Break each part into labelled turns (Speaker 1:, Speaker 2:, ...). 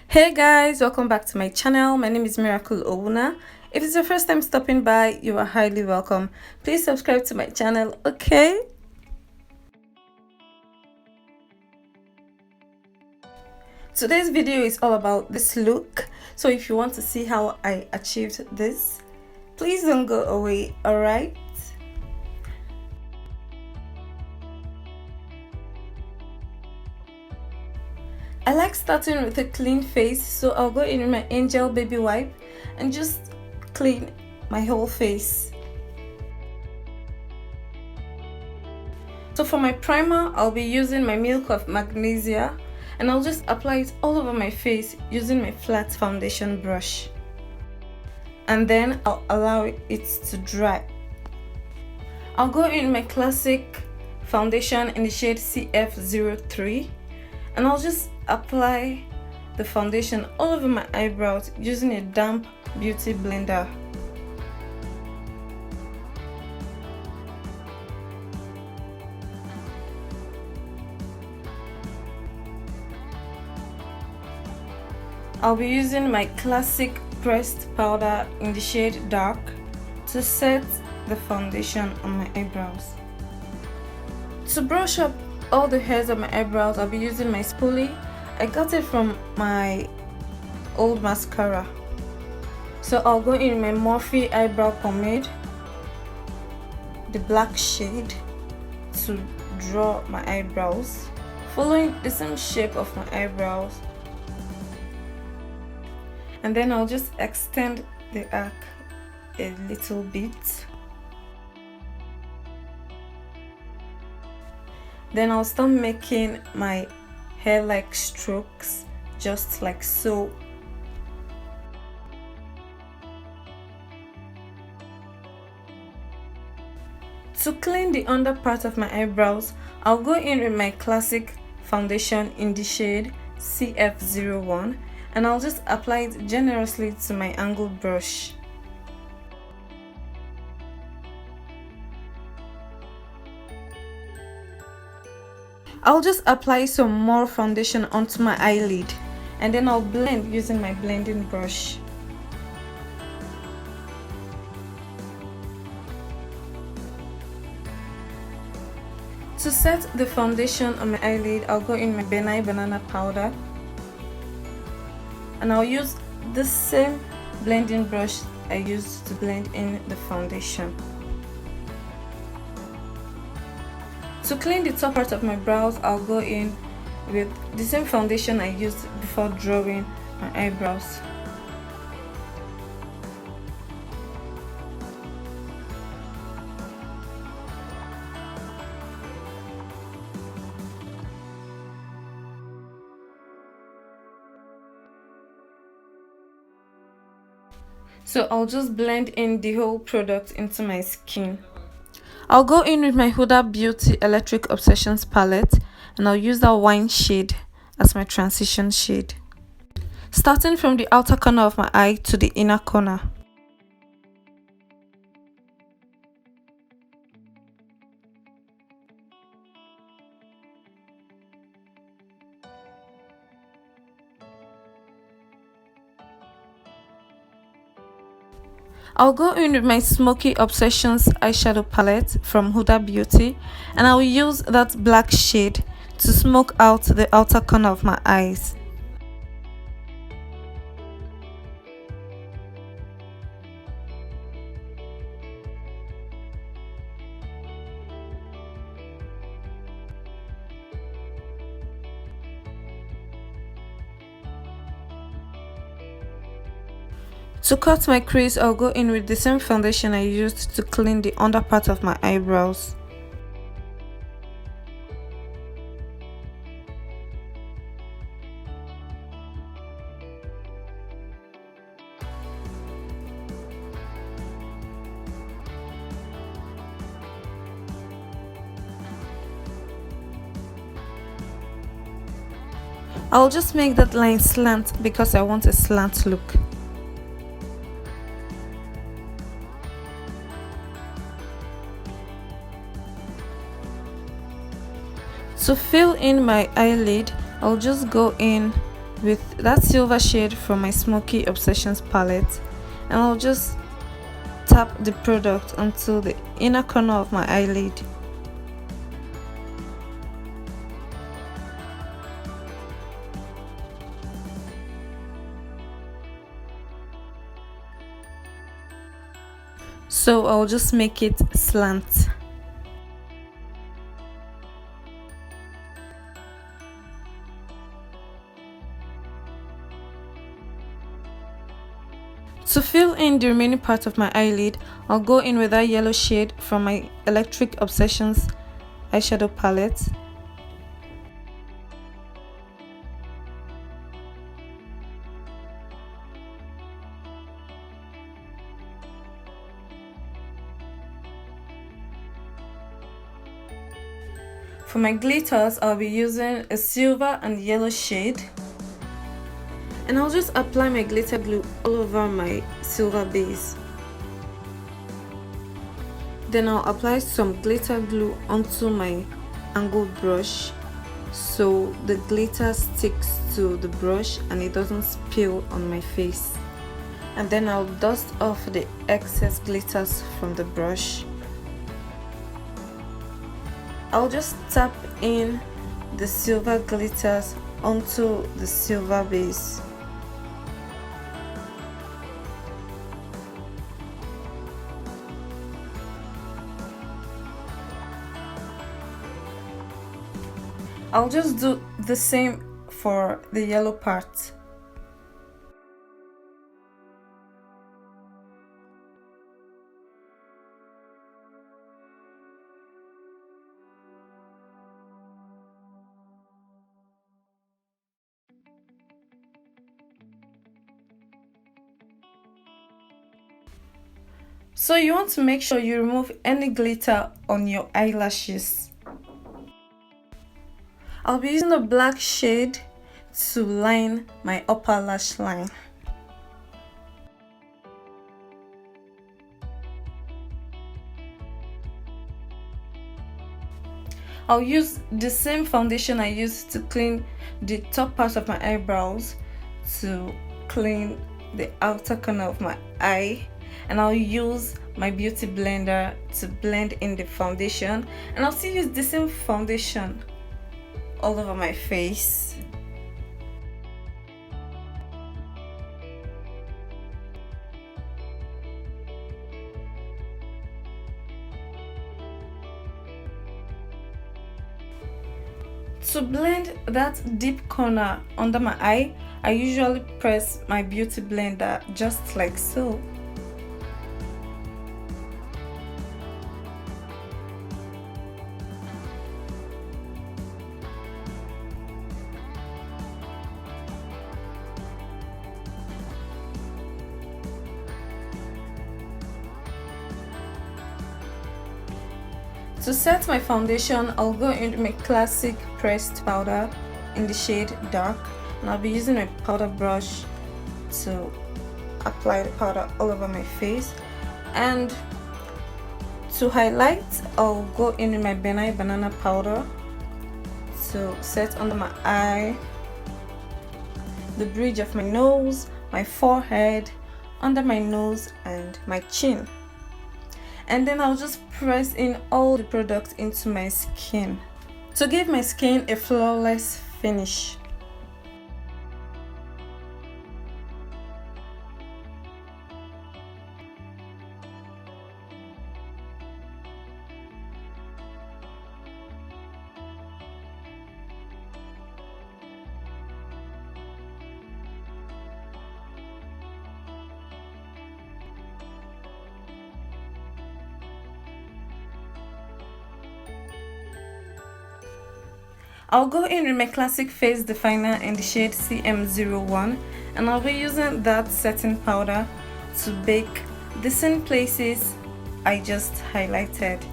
Speaker 1: Hey guys, welcome back to my channel. My name is Miracle Owuna. If it's your first time stopping by, you are highly welcome. Please subscribe to my channel, okay? Today's video is all about this look. So if you want to see how I achieved this, please don't go away, alright? I like starting with a clean face, so I'll go in with my Angel Baby Wipe and just clean my whole face. So for my primer, I'll be using my Milk of Magnesia and I'll just apply it all over my face using my flat foundation brush. And then I'll allow it to dry. I'll go in my classic foundation in the shade CF03 and I'll just apply the foundation all over my eyebrows using a damp beauty blender. I'll be using my classic pressed powder in the shade Dark to set the foundation on my eyebrows. To brush up all the hairs of my eyebrows, I'll be using my spoolie. I got it from my old mascara. So I'll go in my Morphe eyebrow pomade, the black shade, to draw my eyebrows, following the same shape of my eyebrows. And then I'll just extend the arc a little bit. Then I'll start making my hair-like strokes, just like so. To clean the under part of my eyebrows, I'll go in with my classic foundation in the shade CF01 and I'll just apply it generously to my angled brush. I'll just apply some more foundation onto my eyelid and then I'll blend using my blending brush. To set the foundation on my eyelid, I'll go in my Benai banana powder and I'll use the same blending brush I used to blend in the foundation. To clean the top part of my brows, I'll go in with the same foundation I used before drawing my eyebrows. So I'll just blend in the whole product into my skin. I'll go in with my Huda Beauty Electric Obsessions palette and I'll use that wine shade as my transition shade, starting from the outer corner of my eye to the inner corner. I'll go in with my Smoky Obsessions eyeshadow palette from Huda Beauty and I'll use that black shade to smoke out the outer corner of my eyes. To cut my crease, I'll go in with the same foundation I used to clean the under part of my eyebrows. I'll just make that line slant because I want a slant look. To fill in my eyelid, I'll just go in with that silver shade from my Smoky Obsessions palette, and I'll just tap the product onto the inner corner of my eyelid. So I'll just make it slant. To fill in the remaining part of my eyelid, I'll go in with that yellow shade from my Electric Obsessions eyeshadow palette. For my glitters, I'll be using a silver and yellow shade. And I'll just apply my glitter glue all over my silver base. Then I'll apply some glitter glue onto my angled brush so the glitter sticks to the brush and it doesn't spill on my face. And then I'll dust off the excess glitters from the brush. I'll just tap in the silver glitters onto the silver base. I'll just do the same for the yellow part. So you want to make sure you remove any glitter on your eyelashes. I'll be using a black shade to line my upper lash line. I'll use the same foundation I used to clean the top part of my eyebrows to clean the outer corner of my eye, and I'll use my beauty blender to blend in the foundation, and I'll still use the same foundation all over my face. To blend that deep corner under my eye, I usually press my beauty blender just like so. To set my foundation, I'll go into my classic pressed powder in the shade Dark, and I'll be using my powder brush to apply the powder all over my face. And to highlight, I'll go in with my Benai banana powder to set under my eye, the bridge of my nose, my forehead, under my nose and my chin. And then I'll just press in all the products into my skin to give my skin a flawless finish. I'll go in with my classic face definer in the shade CM01, and I'll be using that setting powder to bake the same places I just highlighted.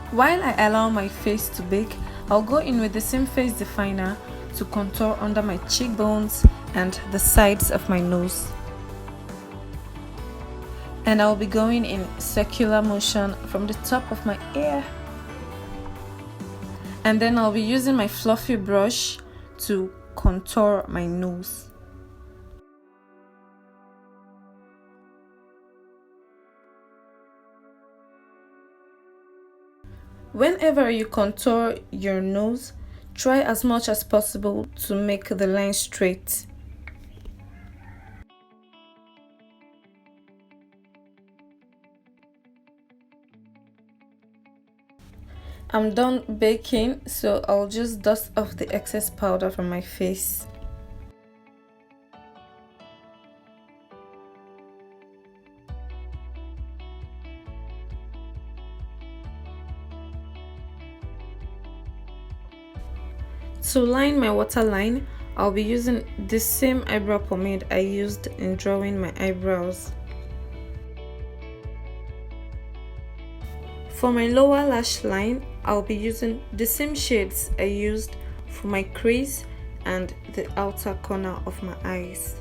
Speaker 1: While I allow my face to bake, I'll go in with the same face definer to contour under my cheekbones and the sides of my nose. And I'll be going in circular motion from the top of my ear. And then I'll be using my fluffy brush to contour my nose. Whenever you contour your nose, try as much as possible to make the line straight. I'm done baking, so I'll just dust off the excess powder from my face. To line my waterline, I'll be using the same eyebrow pomade I used in drawing my eyebrows. For my lower lash line, I'll be using the same shades I used for my crease and the outer corner of my eyes.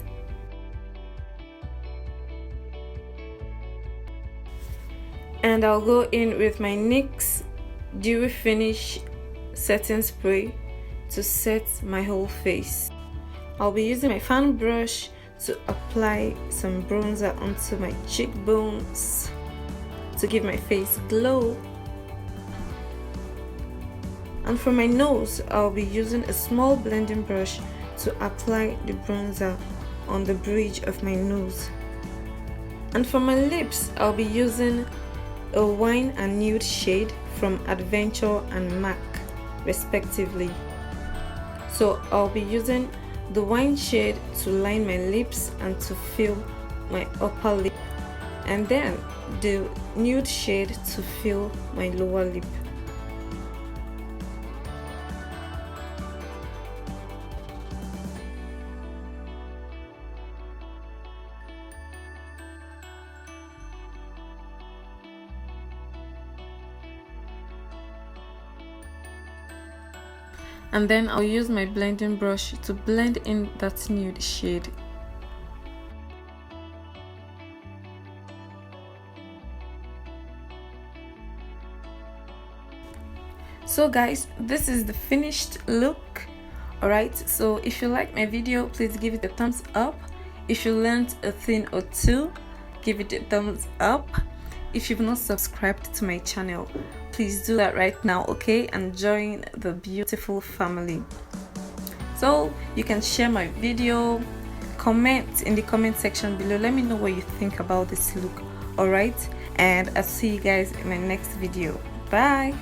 Speaker 1: And I'll go in with my NYX Dewy Finish setting spray to set my whole face. I'll be using my fan brush to apply some bronzer onto my cheekbones to give my face glow. And for my nose, I'll be using a small blending brush to apply the bronzer on the bridge of my nose. And for my lips, I'll be using a wine and nude shade from Adventure and MAC respectively. So I'll be using the wine shade to line my lips and to fill my upper lip, and then the nude shade to fill my lower lip. And then I'll use my blending brush to blend in that nude shade. So guys, this is the finished look. Alright, so if you like my video, please give it a thumbs up. If you learned a thing or two, give it a thumbs up. If you've not subscribed to my channel, please do that right now, okay, and join the beautiful family. So you can share my video, comment in the comment section below, let me know what you think about this look. All right, and I'll see you guys in my next video. Bye.